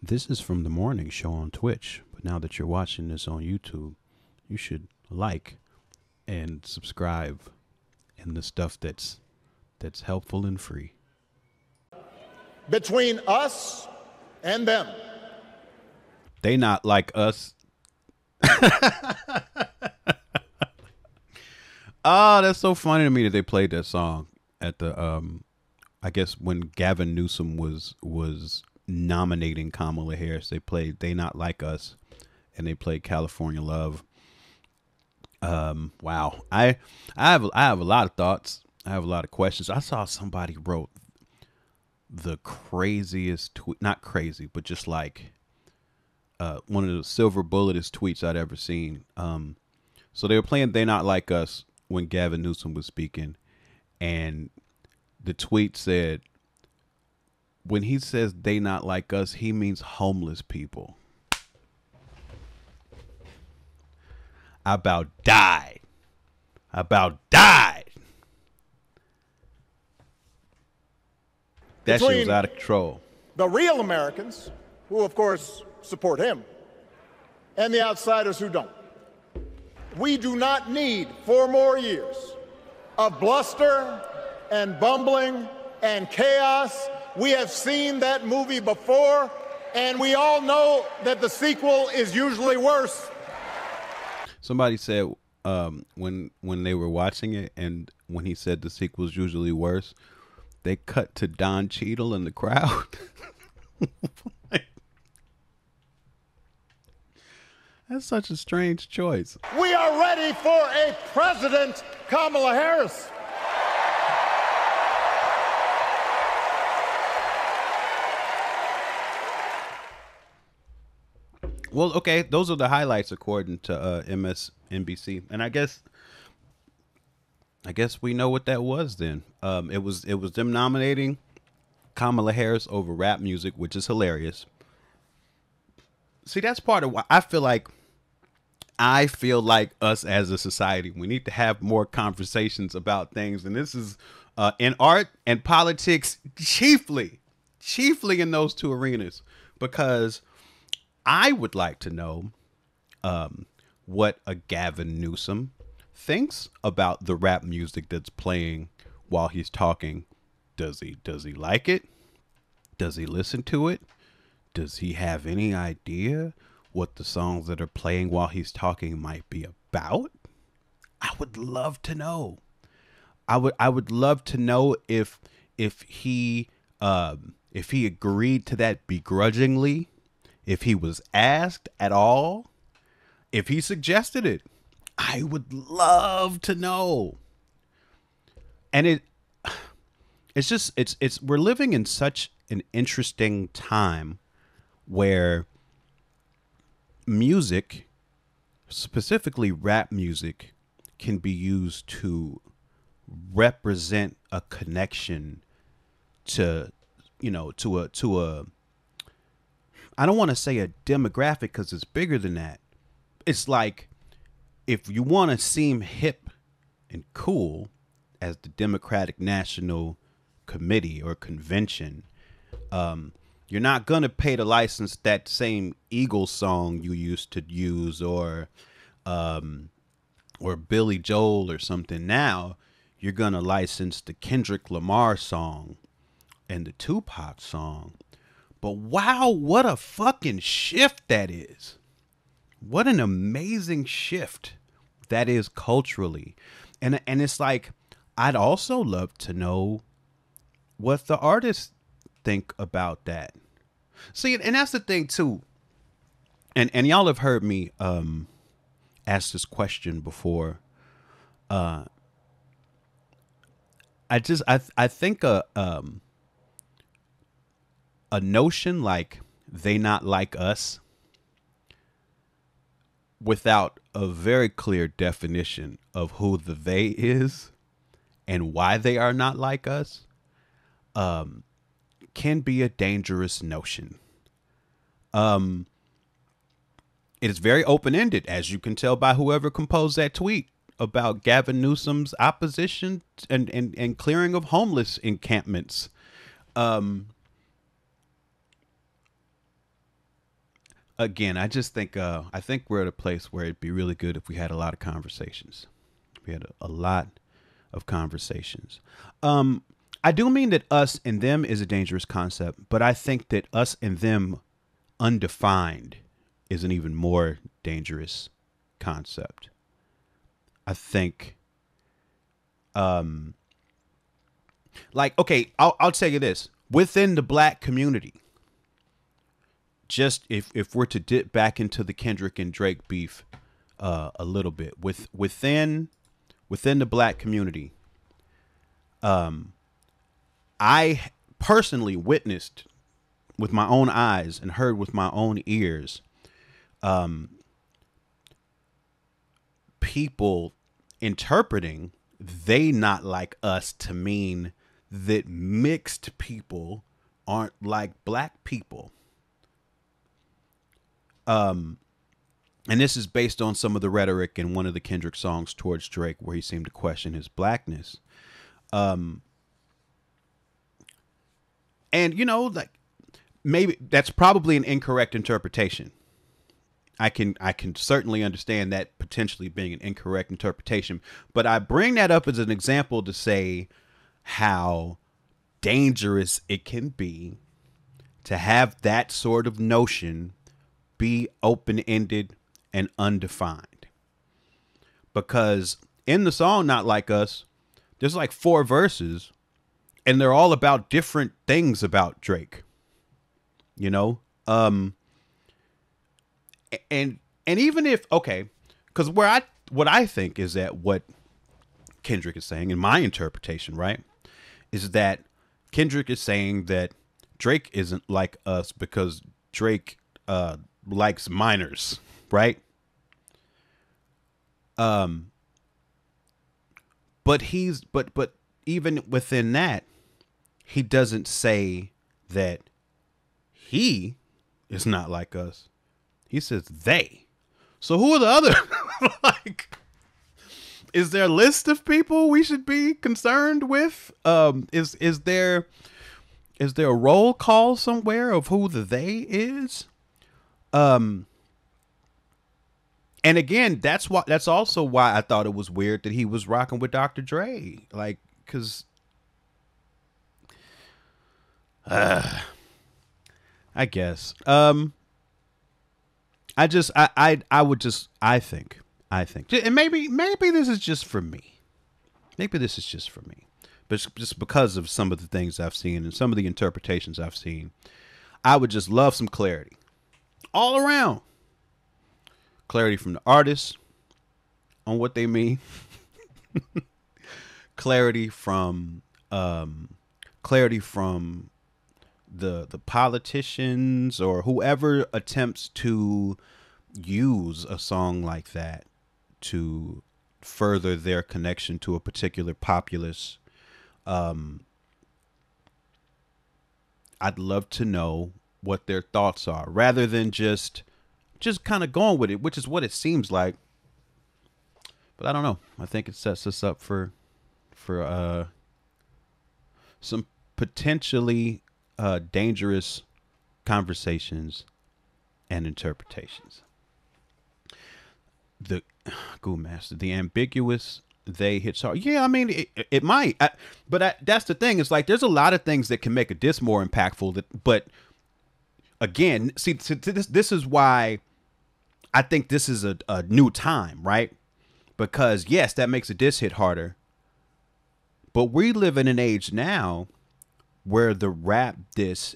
This is from the morning show on Twitch, but now that you're watching this on YouTube, you should like and subscribe and the stuff that's helpful and free. Between us and them. They not like us. Oh, that's so funny to me that they played that song at the I guess when Gavin Newsom was nominating Kamala Harris. They played They Not Like Us and they played California Love. Wow. I have a lot of thoughts. I have a lot of questions. I saw somebody wrote the craziest tweet, not crazy, but just like one of the silver bulletest tweets I'd ever seen. So they were playing They Not Like Us when Gavin Newsom was speaking, and the tweet said, when he says they not like us, he means homeless people. I about died. I about died. That shit was out of control. The real Americans, who of course support him, and the outsiders who don't. We do not need 4 more years of bluster and bumbling and chaos. We have seen that movie before, and we all know that the sequel is usually worse. Somebody said when they were watching it, and when he said the sequel is usually worse, they cut to Don Cheadle in the crowd. That's such a strange choice. We are ready for a President Kamala Harris. Well, okay, those are the highlights according to MSNBC, and I guess we know what that was then. It was them nominating Kamala Harris over rap music, which is hilarious. See, that's part of why I feel like us as a society, we need to have more conversations about things. And this is in art and politics, chiefly in those two arenas, because I would like to know what a Gavin Newsom thinks about the rap music that's playing while he's talking. Does he like it? Does he listen to it? Does he have any idea what the songs that are playing while he's talking might be about? I would love to know. I would love to know if he agreed to that begrudgingly, if he was asked at all, if he suggested it. I would love to know. And it's we're living in such an interesting time where music, specifically rap music, can be used to represent a connection to a I don't want to say a demographic because it's bigger than that. It's like, if you want to seem hip and cool as the Democratic National Committee or Convention, you're not going to pay to license that same Eagles song you used to use or Billy Joel or something. Now you're going to license the Kendrick Lamar song and the Tupac song. But wow, what a fucking shift that is. What an amazing shift that is culturally. And it's like, I'd also love to know what the artists think about that. See, and that's the thing too. And y'all have heard me ask this question before. I think a notion like they not like us without a very clear definition of who the they is and why they are not like us can be a dangerous notion. It is very open-ended, as you can tell by whoever composed that tweet about Gavin Newsom's opposition and clearing of homeless encampments. again, I think we're at a place where it'd be really good if we had a lot of conversations. We had a lot of conversations. I do mean that us and them is a dangerous concept, but I think that us and them undefined is an even more dangerous concept. I think, like, okay, I'll tell you this: within the black community, just if we're to dip back into the Kendrick and Drake beef a little bit, within the black community, I personally witnessed with my own eyes and heard with my own ears, people interpreting "they not like us" to mean that mixed people aren't like black people. And this is based on some of the rhetoric in one of the Kendrick songs towards Drake, where he seemed to question his blackness. And like, maybe that's probably an incorrect interpretation. I can certainly understand that potentially being an incorrect interpretation, but I bring that up as an example to say how dangerous it can be to have that sort of notion be open-ended and undefined. Because in the song Not Like Us, there's like 4 verses and they're all about different things about Drake. You know? And even if, okay, because what I think is that what Kendrick is saying, in my interpretation, right, is that Kendrick is saying that Drake isn't like us because Drake likes minors, right? But even within that, he doesn't say that he is not like us. He says they. So who are the other? Like, is there a list of people we should be concerned with? Is there a roll call somewhere of who the they is? And again, that's also why I thought it was weird that he was rocking with Dr. Dre. Like, cause I guess. I think, and maybe this is just for me. Maybe this is just for me, but just because of some of the things I've seen and some of the interpretations I've seen, I would just love some clarity all around. Clarity from the artists on what they mean. clarity from the politicians or whoever attempts to use a song like that to further their connection to a particular populace. I'd love to know what their thoughts are rather than just kind of going with it, which is what it seems like. But I don't know. I think it sets us up for some potentially dangerous conversations and interpretations. The Master, the ambiguous they hit hard. Yeah, I mean, it might. But that's the thing. It's like there's a lot of things that can make a diss more impactful. But again, see, this is why I think this is a new time, right? Because yes, that makes a diss hit harder. But we live in an age now where the rap diss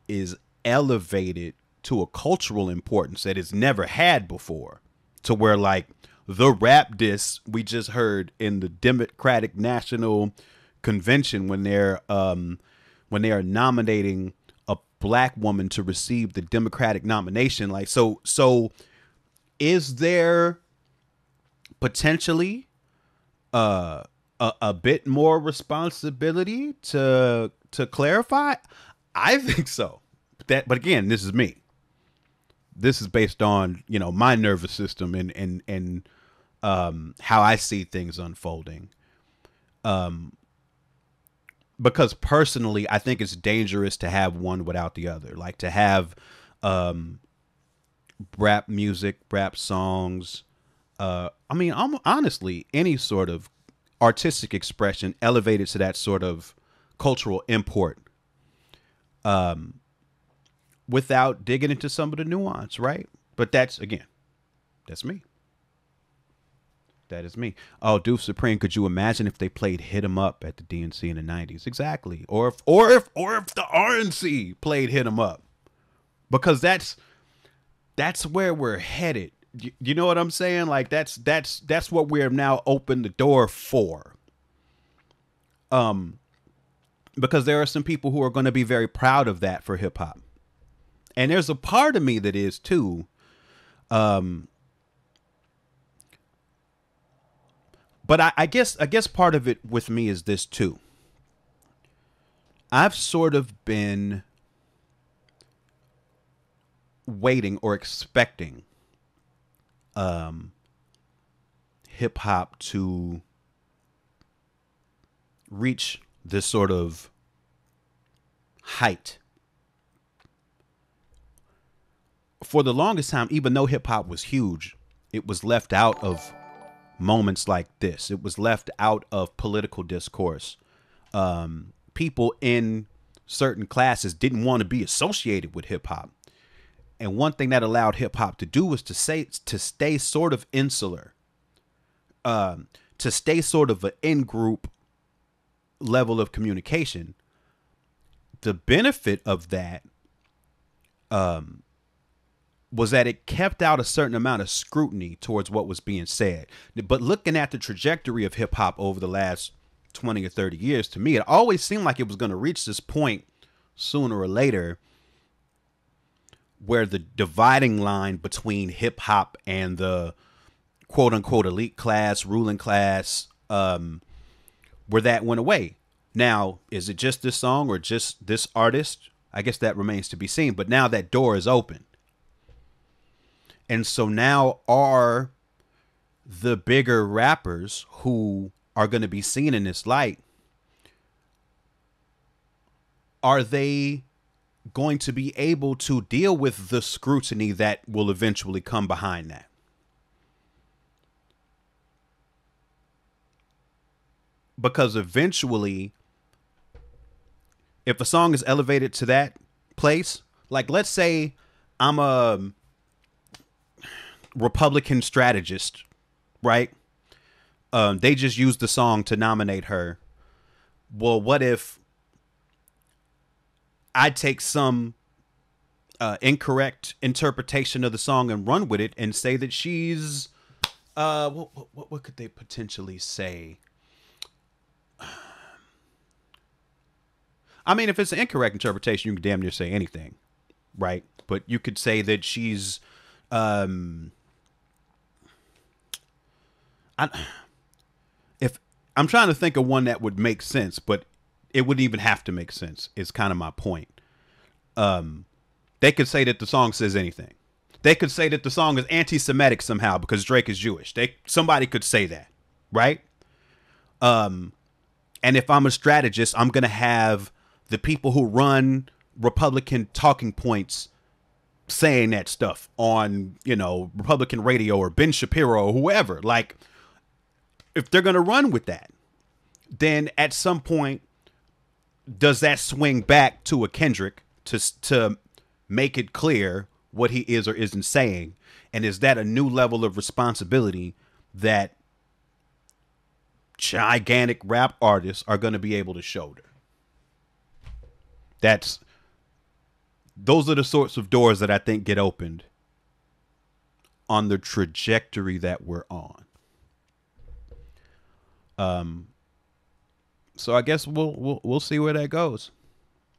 is elevated to a cultural importance that it's never had before. To where like the rap diss we just heard in the Democratic National Convention when they are nominating a black woman to receive the Democratic nomination. Like, so is there potentially a bit more responsibility to clarify? I think so. But again, this is me. This is based on, my nervous system and how I see things unfolding. Because personally, I think it's dangerous to have one without the other. Like to have rap music, rap songs. I mean, honestly, any sort of artistic expression elevated to that sort of cultural import, without digging into some of the nuance, right? But that's, again, that's me. That is me. Oh, Doof Supreme, could you imagine if they played "Hit 'Em Up" at the DNC in the '90s? Exactly. Or if the RNC played "Hit 'Em Up," because that's where we're headed. You know what I'm saying? Like that's what we're now open the door for. Because there are some people who are going to be very proud of that for hip hop. And there's a part of me that is too. But I guess part of it with me is this too. I've sort of been waiting or expecting hip hop to reach this sort of height. For the longest time, even though hip hop was huge, it was left out of moments like this. It was left out of political discourse. People in certain classes didn't want to be associated with hip hop. And one thing that allowed hip hop to do was to stay sort of insular, to stay sort of an in-group level of communication. The benefit of that was that it kept out a certain amount of scrutiny towards what was being said. But looking at the trajectory of hip hop over the last 20 or 30 years, to me, it always seemed like it was going to reach this point sooner or later where the dividing line between hip hop and the quote unquote elite class, ruling class, where that went away. Now, is it just this song or just this artist? I guess that remains to be seen. But now that door is open. And so now are the bigger rappers who are going to be seen in this light, are they going to be able to deal with the scrutiny that will eventually come behind that? Because eventually, if a song is elevated to that place, like let's say I'm a Republican strategist, right? They just used the song to nominate her. Well, what if I take some incorrect interpretation of the song and run with it and say that she's what could they potentially say? I mean, if it's an incorrect interpretation, you can damn near say anything, right? But you could say that she's if I'm trying to think of one that would make sense, but it wouldn't even have to make sense, is kind of my point. They could say that the song says anything. They could say that the song is anti-Semitic somehow because Drake is Jewish. Somebody could say that, right? And if I'm a strategist, I'm going to have the people who run Republican talking points saying that stuff on, Republican radio or Ben Shapiro or whoever. Like, if they're going to run with that, then at some point, does that swing back to a Kendrick to make it clear what he is or isn't saying? And is that a new level of responsibility that gigantic rap artists are going to be able to shoulder? Those are the sorts of doors that I think get opened on the trajectory that we're on. So I guess we'll see where that goes.